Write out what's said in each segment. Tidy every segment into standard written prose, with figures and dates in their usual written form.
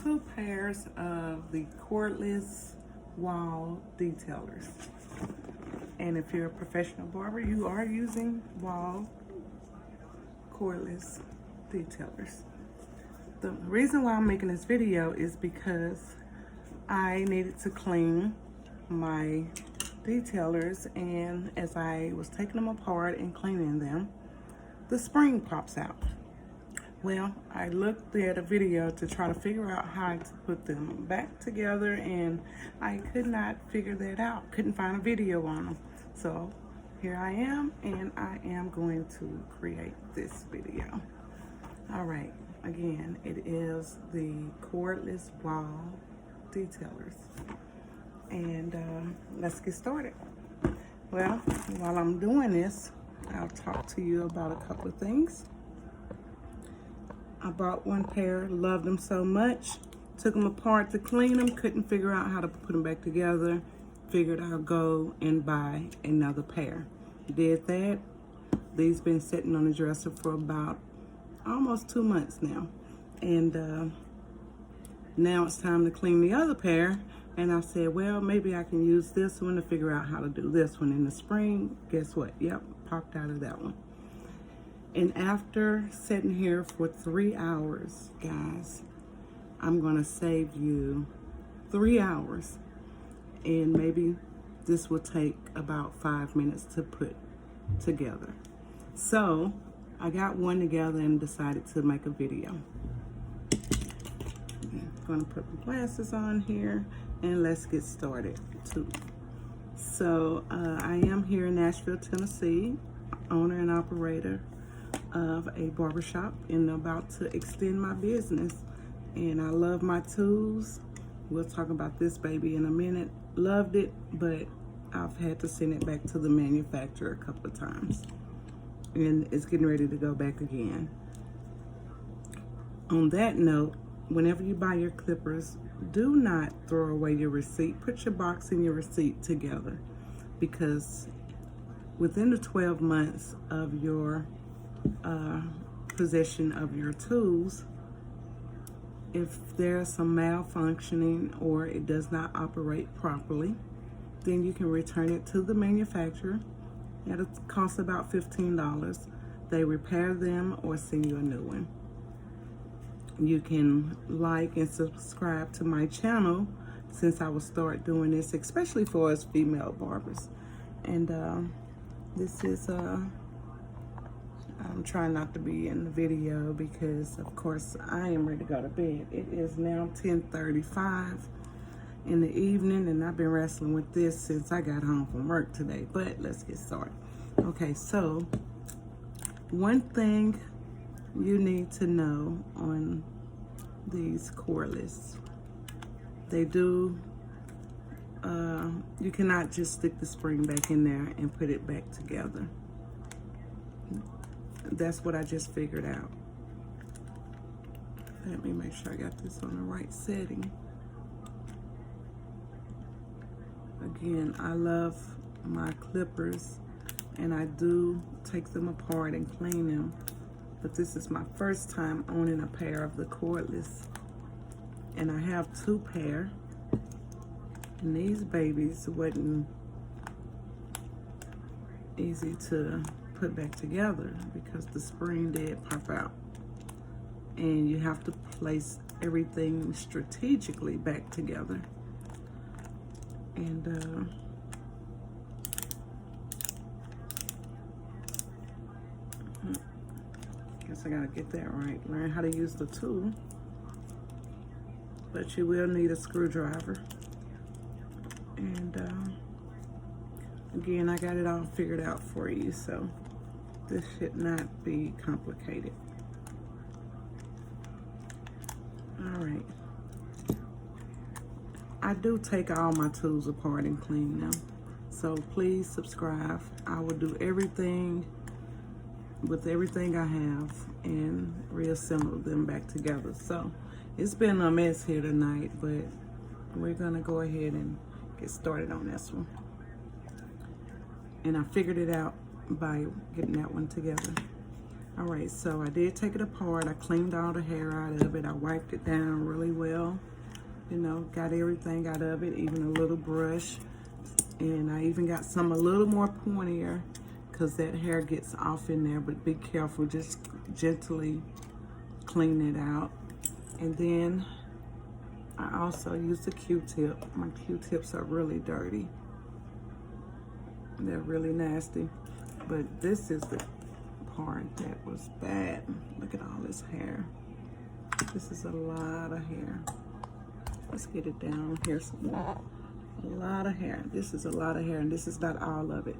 two pairs of the Cordless Whal detailers. And if you're a professional barber, you are using Whal Cordless detailers. The reason why I'm making this video is because I needed to clean my detailers, and as I was taking them apart and cleaning them, the spring pops out. Well, I looked at a video to try to figure out how to put them back together, and I could not figure that out. Couldn't find a video on them. So here I am, and I am going to create this video. All right, again, it is the Cordless Whal detailers. And let's get started. Well, while I'm doing this, I'll talk to you about a couple of things. I bought one pair, loved them so much, took them apart to clean them, couldn't figure out how to put them back together, figured I'll go and buy another pair. Did that. These been sitting on the dresser for about almost 2 months now. And now it's time to clean the other pair. And I said, well, maybe I can use this one to figure out how to do this one in the spring. Guess what? Yep, popped out of that one. And after sitting here for 3 hours, guys, I'm gonna save you 3 hours. And maybe this will take about 5 minutes to put together. So I got one together and decided to make a video. I'm gonna put my glasses on here and let's get started too. So I am here in Nashville, Tennessee, owner and operator of a barbershop, and about to extend my business. And I love my tools. We'll talk about this baby in a minute. Loved it, but I've had to send it back to the manufacturer a couple of times. And it's getting ready to go back again. On that note, whenever you buy your clippers, do not throw away your receipt. Put your box and your receipt together, because within the 12 months of your possession of your tools, if there's some malfunctioning or it does not operate properly, then you can return it to the manufacturer. It'll cost about $15. They repair them or send you a new one. You can like and subscribe to my channel, since I will start doing this, especially for us female barbers. And this is I'm trying not to be in the video because, of course, I am ready to go to bed. It is now 10:35 in the evening, and I've been wrestling with this since I got home from work today. But let's get started. Okay, so one thing you need to know on these Cordless, they do, you cannot just stick the spring back in there and put it back together. That's what I just figured out. Let me make sure I got this on the right setting. Again, I love my clippers, and I do take them apart and clean them. But this is my first time owning a pair of the Cordless. And I have 2 pair. And these babies wasn't easy to put back together because the spring did pop out. And you have to place everything strategically back together. And guess I gotta get that right. Learn how to use the tool. But you will need a screwdriver. And again, I got it all figured out for you, so this should not be complicated. All right. I do take all my tools apart and clean them. So please subscribe. I will do everything with everything I have and reassemble them back together. So it's been a mess here tonight, but we're gonna go ahead and get started on this one. And I figured it out by getting that one together. All right, so I did take it apart. I cleaned all the hair out of it. I wiped it down really well. You know, got everything out of it, even a little brush. And I even got some a little more pointier because that hair gets off in there, but be careful, just gently clean it out. And then I also used a Q-tip. My Q-tips are really dirty. They're really nasty. But this is the part that was bad. Look at all this hair. This is a lot of hair. Let's get it down here some more. A lot of hair. This is a lot of hair, and this is not all of it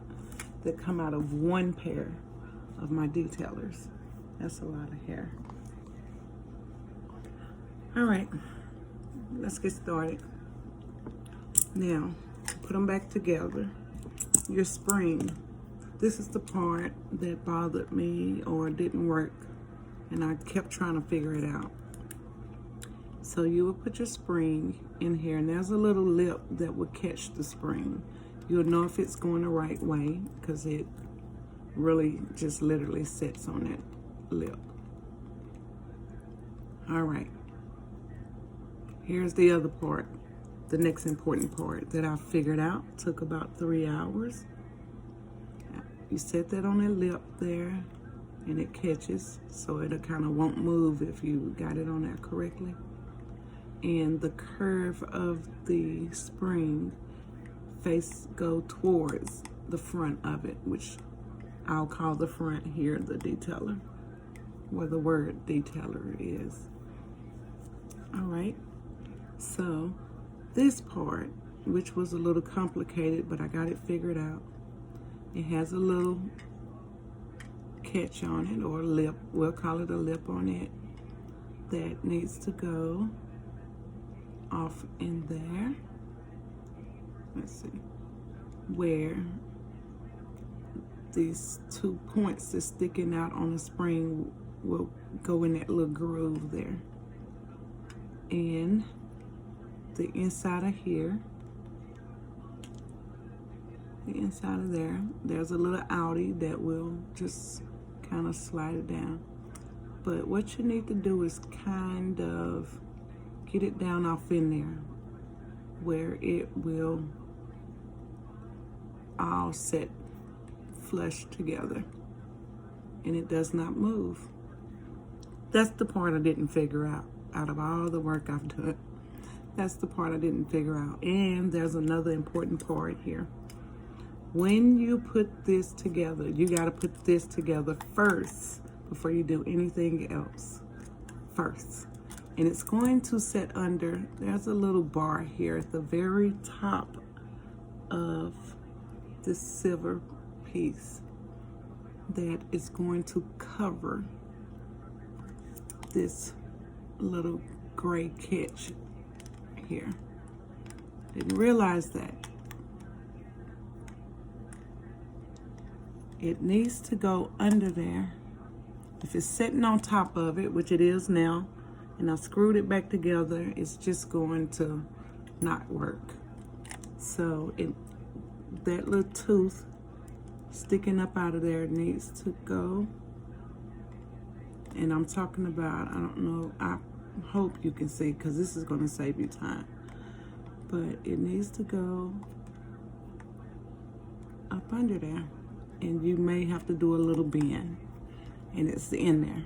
that come out of one pair of my detailers. That's a lot of hair. All right, let's get started. Now, put them back together. Your spring. This is the part that bothered me or didn't work, and I kept trying to figure it out. So you will put your spring in here, and there's a little lip that will catch the spring. You'll know if it's going the right way because it really just literally sits on that lip. All right. Here's the other part, the next important part that I figured out. Took about 3 hours. You set that on that lip there, and it catches, so it kind of won't move if you got it on there correctly. And the curve of the spring go towards the front of it, which I'll call the front here the detailer, where the word detailer is. All right, so this part, which was a little complicated, but I got it figured out. It has a little catch on it, or lip, we'll call it a lip on it, that needs to go off in there. Let's see, where these 2 points that's sticking out on the spring will go in that little groove there. And the inside of here, the inside of there, there's a little outie that will just kind of slide it down. But what you need to do is kind of get it down off in there where it will all set flush together and it does not move. That's the part I didn't figure out of all the work I've done. That's the part I didn't figure out. And there's another important part here. When you put this together, you got to put this together first before you do anything else. First. And it's going to set under, there's a little bar here at the very top of this silver piece that is going to cover this little gray catch here. Didn't realize that. It needs to go under there. If it's sitting on top of it, which it is now, and I screwed it back together, it's just going to not work. So that little tooth sticking up out of there needs to go. And I'm talking about, I don't know, I hope you can see because this is going to save you time. But it needs to go up under there. And you may have to do a little bend. And it's in there.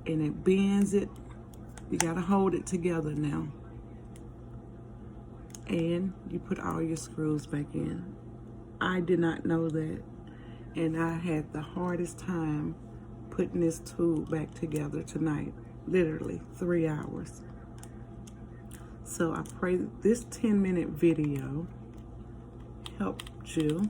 And it bends it. You got to hold it together now. And you put all your screws back in. I did not know that. And I had the hardest time putting this tool back together tonight. Literally 3 hours. So I pray that this 10-minute video helped you.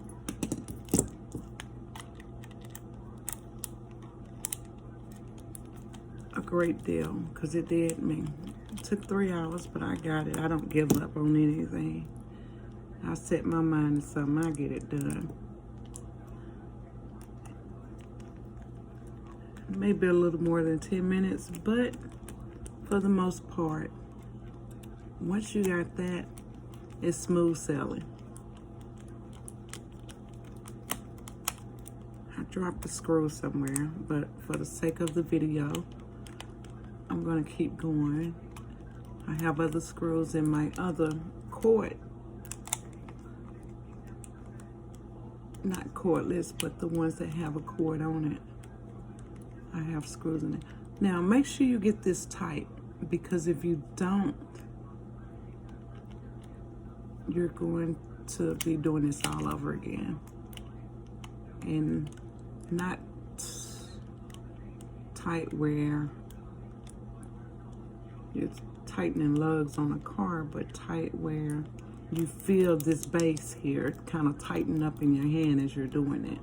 A great deal, because it did me. It took 3 hours, but I got it. I don't give up on anything. I set my mind to something, I get it done. Maybe a little more than 10 minutes, but for the most part, once you got that, it's smooth sailing. I dropped the screw somewhere, but for the sake of the video, I'm gonna keep going. I have other screws in my other cord, not cordless, but the ones that have a cord on it. I have screws in it. Now make sure you get this tight, because if you don't, you're going to be doing this all over again. And not tight where you're tightening lugs on a car, but tight where you feel this base here kind of tighten up in your hand as you're doing it.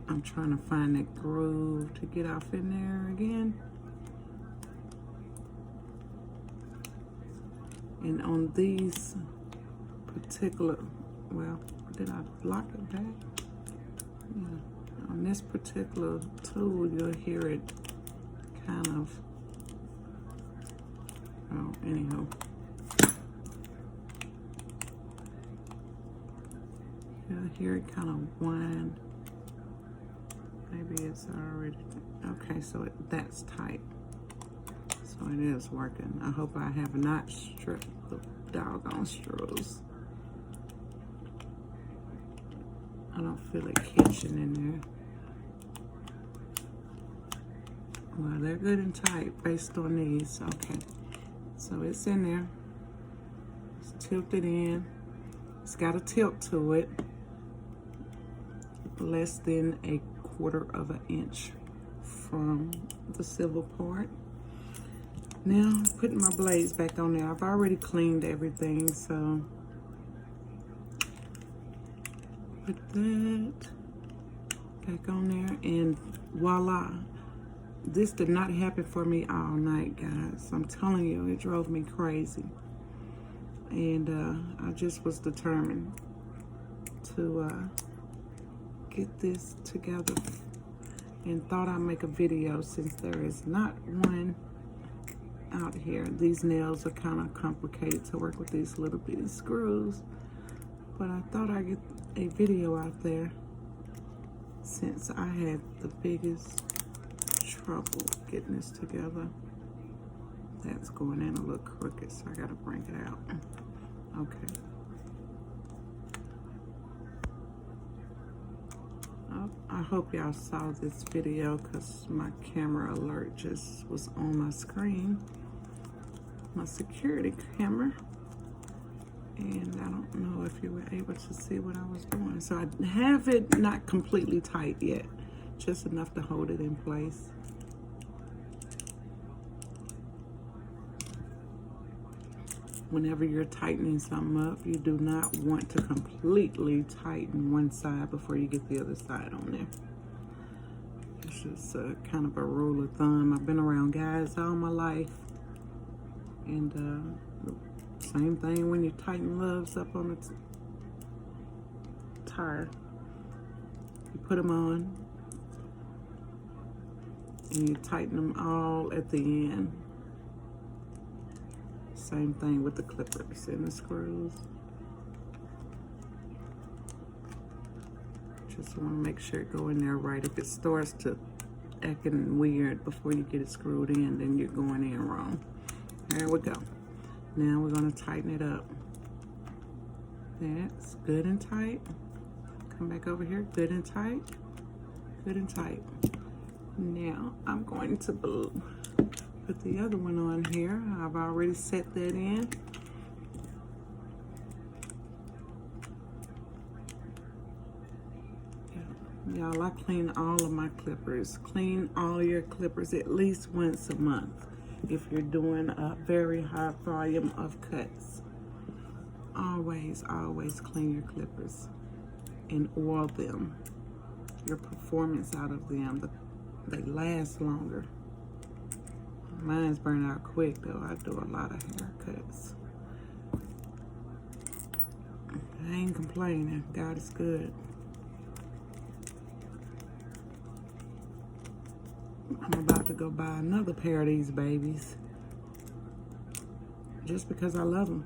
I'm trying to find that groove to get off in there again. And on these particular, well, did I block it back? Yeah. On this particular tool, you'll hear it kind of, oh, anyhow. You'll hear it kind of whine. Maybe it's already, okay, so that's tight. So it is working. I hope I have not stripped the doggone screws. I don't feel it catching in there. Well, they're good and tight based on these. Okay, so it's in there. It's tilted in. It's got a tilt to it. Less than a 1/4 of an inch from the silver part. Now, putting my blades back on there. I've already cleaned everything, so put that back on there, and voila. This did not happen for me all night, guys. I'm telling you, it drove me crazy. And I just was determined to get this together, and thought I'd make a video since there is not one out here. These nails are kind of complicated to work with these little bitty screws, but I thought I'd get a video out there since I had the biggest trouble getting this together. That's going in a little crooked, so I gotta bring it out. Okay. I hope y'all saw this video, because my camera alert just was on my screen, my security camera, and I don't know if you were able to see what I was doing. So I have it not completely tight yet, just enough to hold it in place. Whenever you're tightening something up, you do not want to completely tighten one side before you get the other side on there. It's just kind of a rule of thumb. I've been around guys all my life, and same thing when you tighten lugs up on the tire. You put them on, and you tighten them all at the end. Same thing with the clippers and the screws. Just want to make sure it go in there right. If it starts to acting weird before you get it screwed in, then you're going in wrong. There we go. Now we're going to tighten it up. That's good and tight. Come back over here. Good and tight. Good and tight. Now I'm going to put the other one on here. I've already set that in. Y'all, I clean all of my clippers. Clean all your clippers at least once a month if you're doing a very high volume of cuts. Always, always clean your clippers and oil them. Your performance out of them, they last longer. Mine's burn out quick though. I do a lot of haircuts. I ain't complaining. God is good. I'm about to go buy another pair of these babies just because I love them.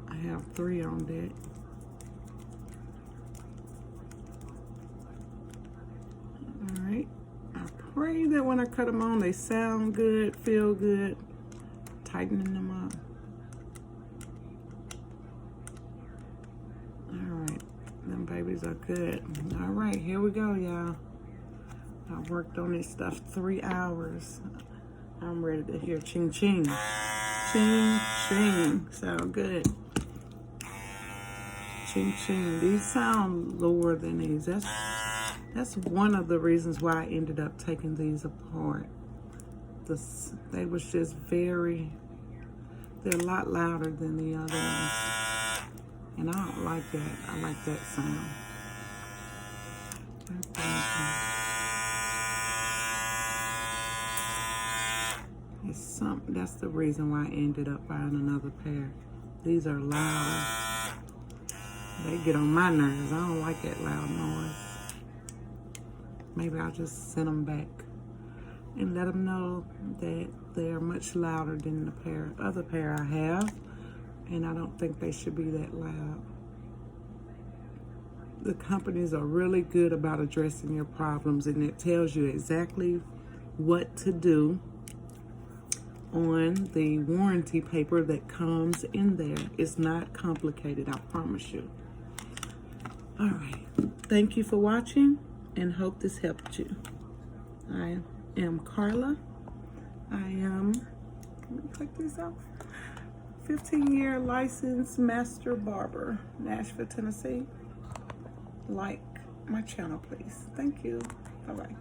I have 3 on deck. pray that when I cut them on, they sound good, feel good. Tightening them up. All right, them babies are good. All right, here we go, y'all. I worked on this stuff 3 hours. I'm ready to hear ching ching. Ching ching. Sound good. Ching ching. These sound lower than these. That's one of the reasons why I ended up taking these apart. They was just they're a lot louder than the other ones. And I don't like that. I like that sound. That's the reason why I ended up buying another pair. These are louder. They get on my nerves. I don't like that loud noise. Maybe I'll just send them back and let them know that they're much louder than the other pair I have, and I don't think they should be that loud. The companies are really good about addressing your problems, and it tells you exactly what to do on the warranty paper that comes in there. It's not complicated, I promise you. All right, thank you for watching and hope this helped you. I am Carla. Let me take this off. 15-year licensed master barber, Nashville, Tennessee. Like my channel, please. Thank you. Bye-bye.